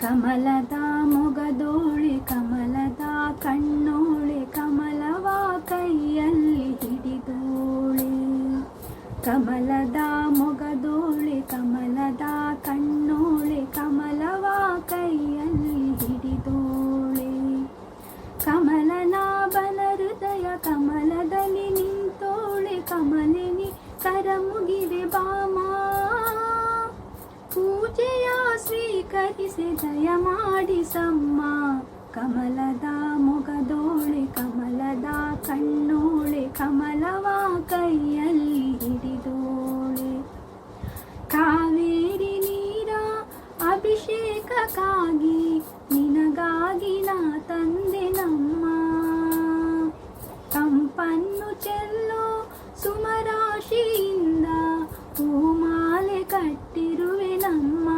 ಕಮಲದ ಮೊಗದೋಳೆ ಕಮಲದ ಕಣ್ಣೋಳೆ ಕಮಲವ ಕೈಯಲ್ಲಿ ಹಿಡಿದೋಳೆ. ಕಮಲದ ಮೊಗದೋಳೆ ಕಮಲದ ಕಣ್ಣೋಳೆ ಕಮಲವ ಕೈಯಲ್ಲಿ ಹಿಡಿದೋಳೆ. ಕಮಲನಾಭನ ಹೃದಯ ಕಮಲದಲ್ಲಿ ನಿಂತೋಳೆ ಕಮಲಿನಿ ಕರಮುಗಿವೆ ಬಾಮ. ಪೂಜೆಯ ಸ್ವೀಕರಿಸಿ ದಯ ಮಾಡಿಸಮ್ಮ. ಕಮಲದ ಮೊಗದೋಳೆ ಕಮಲದ ಕಣ್ಣೋಳೆ ಕಮಲವ ಕೈಯಲ್ಲಿ ಹಿಡಿದೋಳೆ. ಕಾವೇರಿ ನೀರ ಅಭಿಷೇಕಕ್ಕಾಗಿ ನಿನಗಾಗಿ ನಾ ತಂದೆ ನಮ್ಮ. ತಂಪನ್ನು ಚೆಲ್ಲೋ ಸುಮರಾಶಿಯಿಂದ ಹೂಮಾಲೆ ಕಟ್ಟಿರುವೆ ನಮ್ಮ.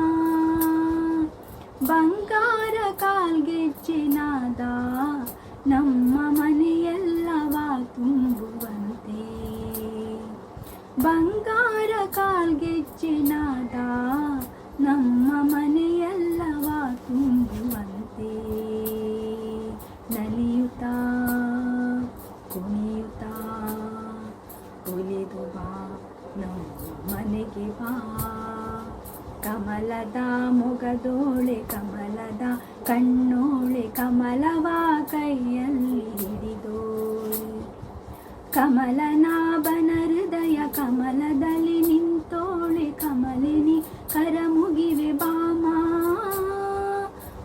ಬಂಗಾರ ಕಾಲ್ಗೆಜ್ಜೆನಾದ ನಮ್ಮ ಮನೆಯೆಲ್ಲವ ತುಂಬುವಂತೆ. ಬಂಗಾರ ಕಾಲ್ಗೆಜ್ಜೆನಾದ ನಮ್ಮ ಮನೆಯೆಲ್ಲವ ತುಂಬುವಂತೆ. ನಲಿಯುತ್ತಾ ಕುಣಿಯುತ್ತಾ ಒಲಿದು ಬಾ ನಮ್ಮ ಮನೆಗೆ ಬಾ. ಕಮಲದ ಮೊಗದೋಳೆ ಕಮಲದ ಕಣ್ಣೋಳೆ ಕಮಲವ ಕೈಯಲ್ಲಿ ಹಿಡಿದೋಳೆ. ಕಮಲನಾಭನ ಹೃದಯ ಕಮಲದಲ್ಲಿ ನಿಂತೋಳೆ ಕಮಲಿನಿ ಕರಮುಗಿವೆ ಬಾಮ.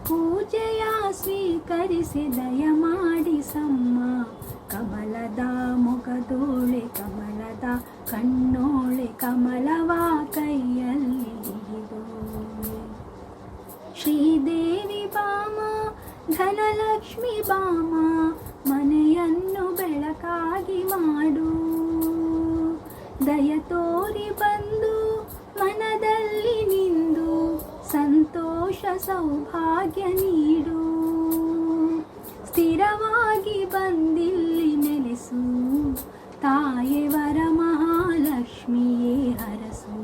ಪೂಜೆಯ ಸ್ವೀಕರಿಸಿ ದಯ ಮಾಡಿಸಮ್ಮ. ಕಮಲದ ಮೊಗದೋಳೆ ಕಮಲದ ಕಣ್ಣೋಳೆ ಕಮಲವ ಕೈಯಲ್ಲಿ ಹಿಡಿದೋಳೆ. ಶ್ರೀದೇವಿ ಬಾಮ ಧನಲಕ್ಷ್ಮಿ ಬಾಮ ಮನೆಯನ್ನು ಬೆಳಕಾಗಿ ಮಾಡು. ದಯ ತೋರಿ ಬಂದು ಮನದಲ್ಲಿ ನಿಂದು ಸಂತೋಷ ಸೌಭಾಗ್ಯ ನೀಡು. ಸ್ಥಿರವಾಗಿ ಬಂದಿಲ್ಲಿ ನೆಲೆಸು ತಾಯೇ ವರಮಹಾಲಕ್ಷ್ಮಿಯೇ ಹರಸು.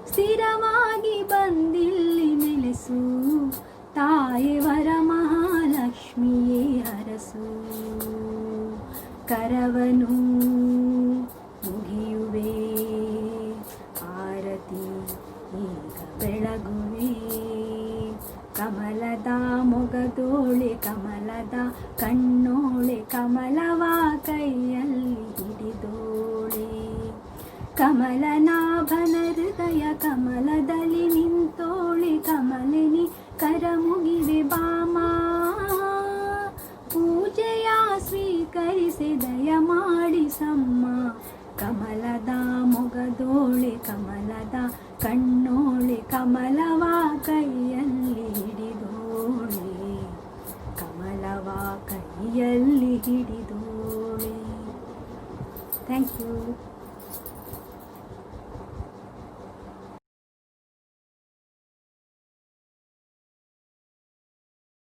ಸ್ಥಿರವಾಗಿ ಬಂದಿಲ್ಲಿ ನೆಲೆಸು ತಾಯೇ ವರಮಹಾಲಕ್ಷ್ಮಿಯೇ ಹರಸು. ಕರವನು ಮುಗಿಯುವೆ ಆರತಿ ಈಗ ಬೆಳಗುವೆ. ಕಮಲದ ಮೊಗದೋಳೆ ಕಮಲದ ಕಣ್ಣೋಳೆ ಕಮಲವ ಕೈಯಲ್ಲಿ ಹಿಡಿದೋಳೆ. ಕಮಲನಾಭನ ಹೃದಯ ಕಮಲದಲ್ಲಿ ನಿಂತೋಳೆ ಕಮಲಿನಿ ಕರಮುಗಿವೆ ಬಾಮ. ಪೂಜೆಯ ಸ್ವೀಕರಿಸಿ ದಯ ಮಾಡಿಸಮ್ಮ. ಕಮಲದ ಮೊಗದೋಳೆ ಕಮಲದ ಕಣ್ಣೋಳೆ ಕಮಲವ ಕೈಯಲ್ಲಿ ಹಿಡಿದೋಳೆ. ಕಮಲವ ಕೈಯಲ್ಲಿ ಹಿಡಿದೋಳೆ. Thank you.